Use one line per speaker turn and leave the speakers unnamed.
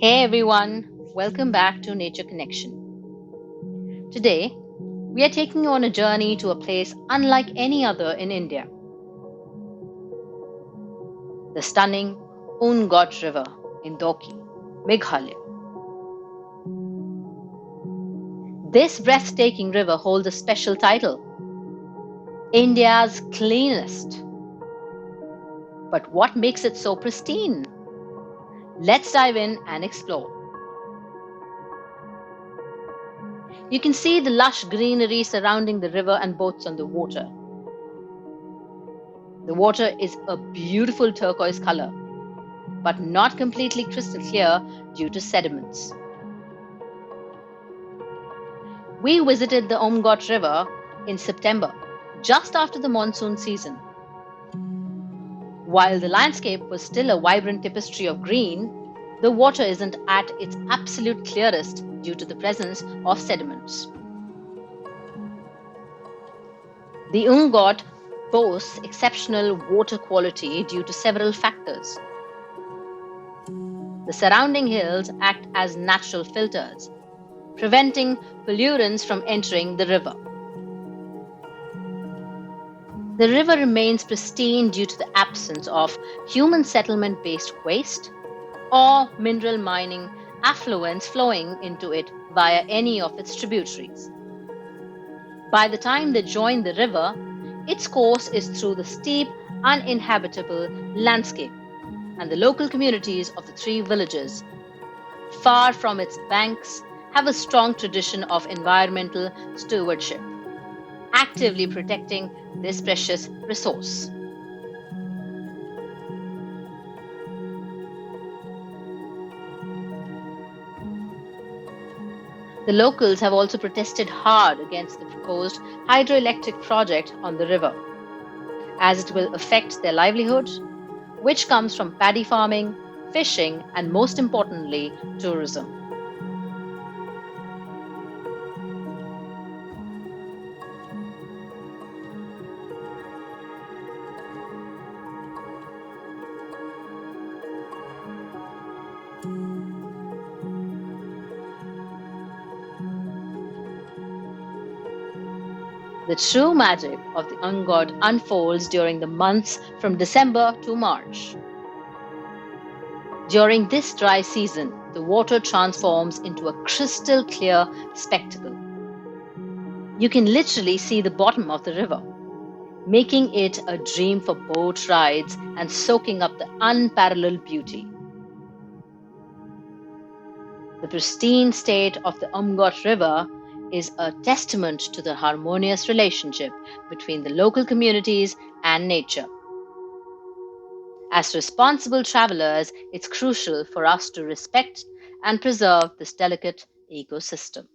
Hey everyone, welcome back to Nature Connection. Today, we are taking you on a journey to a place unlike any other in India, the stunning Umngot River in Dawki, Meghalaya. This breathtaking river holds a special title, India's cleanest. But what makes it so pristine? Let's dive in and explore. You can see the lush greenery surrounding the river and boats on the water. The water is a beautiful turquoise color, but not completely crystal clear due to sediments. We visited the Umngot River in September, just after the monsoon season. While the landscape was still a vibrant tapestry of green, the water isn't at its absolute clearest due to the presence of sediments. The Umngot boasts exceptional water quality due to several factors. The surrounding hills act as natural filters, preventing pollutants from entering the river. The river remains pristine due to the absence of human settlement based waste or mineral mining affluents flowing into it via any of its tributaries. By the time they join the river, its course is through the steep, uninhabitable landscape, and the local communities of the three villages, far from its banks, have a strong tradition of environmental stewardship, actively protecting this precious resource. The locals have also protested hard against the proposed hydroelectric project on the river, as it will affect their livelihood, which comes from paddy farming, fishing, and most importantly, tourism. The true magic of the Umngot unfolds during the months from December to March. During this dry season, the water transforms into a crystal clear spectacle. You can literally see the bottom of the river, making it a dream for boat rides and soaking up the unparalleled beauty. The pristine state of the Umngot River is a testament to the harmonious relationship between the local communities and nature. As responsible travelers, it's crucial for us to respect and preserve this delicate ecosystem.